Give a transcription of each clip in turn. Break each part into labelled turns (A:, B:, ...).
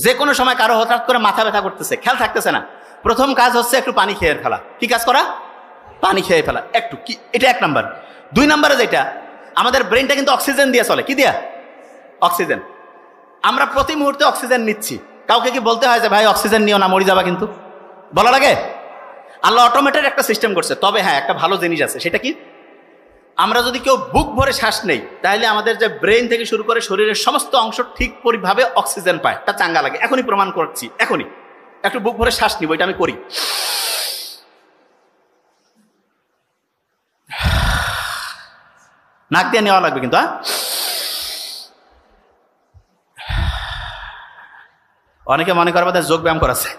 A: যে কোনো সময় কারো হঠাৎ করে মাথা ব্যথা করতেছে, খেয়াল থাকতেছে না, প্রথম কাজ হচ্ছে একটু পানি খেয়ে ফেলা। কি কাজ করা? পানি খেয়ে ফেলা একটু, কি এটা 1 নাম্বার। 2 নাম্বারে যেটা, আমাদের ব্রেনটা কিন্তু অক্সিজেন দিয়ে চলে। কি দিয়া? অক্সিজেন। আমরা প্রতি মুহূর্তে অক্সিজেন নিচ্ছি। কাউকে কি বলতে হয় যে ভাই অক্সিজেন নিও না, মরে যাবা? কিন্তু বলা লাগে? আল্লাহ অটোমেটেড একটা সিস্টেম করছে। তবে হ্যাঁ, একটা ভালো জিনিস আছে, সেটা কি? আমরা যদি কেউ বুক ভরে শ্বাস নেই, তাহলে আমাদের যে ব্রেন থেকে শুরু করে শরীরের সমস্ত অংশ ঠিক পরিভাবে অক্সিজেন পায়, তা চাঙ্গা লাগে। এখনই প্রমাণ করছি, এখনই একটু বুক ভরে শ্বাস নিব, এটা আমি করি। নাক দিয়ে নেওয়া লাগবে কিন্তু। অনেকে মনে করে যোগ ব্যায়াম করাচ্ছে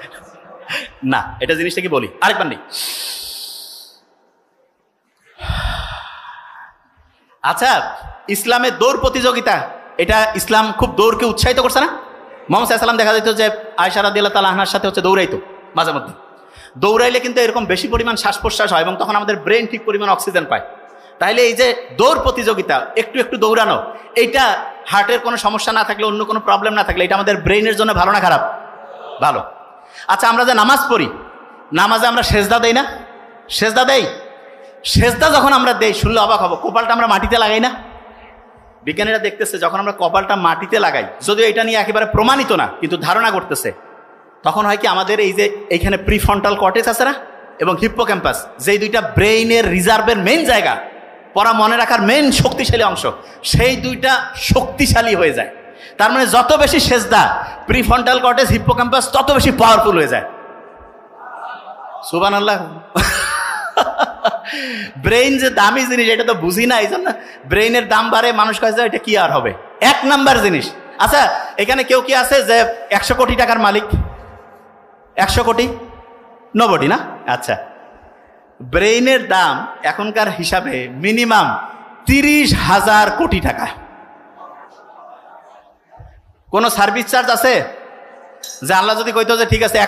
A: না, এটা জিনিসটা কি বলি আরেকবার নেই। আচ্ছা, ইসলামে দৌড় প্রতিযোগিতা, এটা ইসলাম খুব দৌড়কে উৎসাহিত করছে না? মুহাম্মদ সাল্লাল্লাহু আলাইহি ওয়াসাল্লাম দেখা যেত যে আয়েশা রাদিয়াল্লাহু তাআলা আনহার সাথে দৌড়াইতো মাঝে মধ্যে। দৌড়াইলে কিন্তু এরকম বেশি পরিমাণ শ্বাস প্রশ্বাস হয় এবং তখন আমাদের ব্রেন ঠিক পরিমাণ অক্সিজেন পায়। তাইলে এই যে দৌড় প্রতিযোগিতা, একটু একটু দৌড়ানো, এইটা হার্টের কোনো সমস্যা না থাকলে, অন্য কোনো প্রবলেম না থাকলে, এটা আমাদের ব্রেনের জন্য ভালো না খারাপ? ভালো। আচ্ছা, আমরা যে নামাজ পড়ি, নামাজে আমরা সেজদা দেই না? সেজদা দেই। সেজদা যখন আমরা দেই, শুনলে অবাক হবো, কপালটা আমরা মাটিতে লাগাই না? বিজ্ঞানীরা দেখতেছে যখন আমরা কপালটা মাটিতে লাগাই, যদিও এটা নিয়ে একেবারে প্রমাণিত না, কিন্তু ধারণা করতেছে, তখন হয় কি আমাদের এই যে এইখানে প্রিফ্রন্টাল কর্টেক্স আছে না, এবং হিপ্পোক্যাম্পাস, যেই দুইটা ব্রেইনের রিজার্ভের মেইন জায়গা, পড়া মনে রাখার মেইন শক্তিশালী অংশ, সেই দুইটা শক্তিশালী হয়ে যায়। তার মানে যত বেশি সেজদা, প্রিফ্রন্টাল কর্টেক্স, হিপ্পোক্যাম্পাস তত বেশি পাওয়ারফুল হয়ে যায়। সুবহানাল্লাহ। ব্রেইন যে দামি জিনিস, এটা তো বুঝি না, এই জন্য ব্রেইনের দাম বাড়ে, মানুষ কাছে এটা কি আর হবে। 1 নাম্বার জিনিস। আচ্ছা, এখানে কেউ কি আছে যে 100 কোটি টাকার মালিক? 100 কোটি? নোবডি না? আচ্ছা, ব্রেইনের দাম এখনকার হিসাবে মিনিমাম 30,000 কোটি টাকা। কোন সার্ভিস চার্জ আছে? যে আল্লাহ যদি কইতো যে ঠিক আছে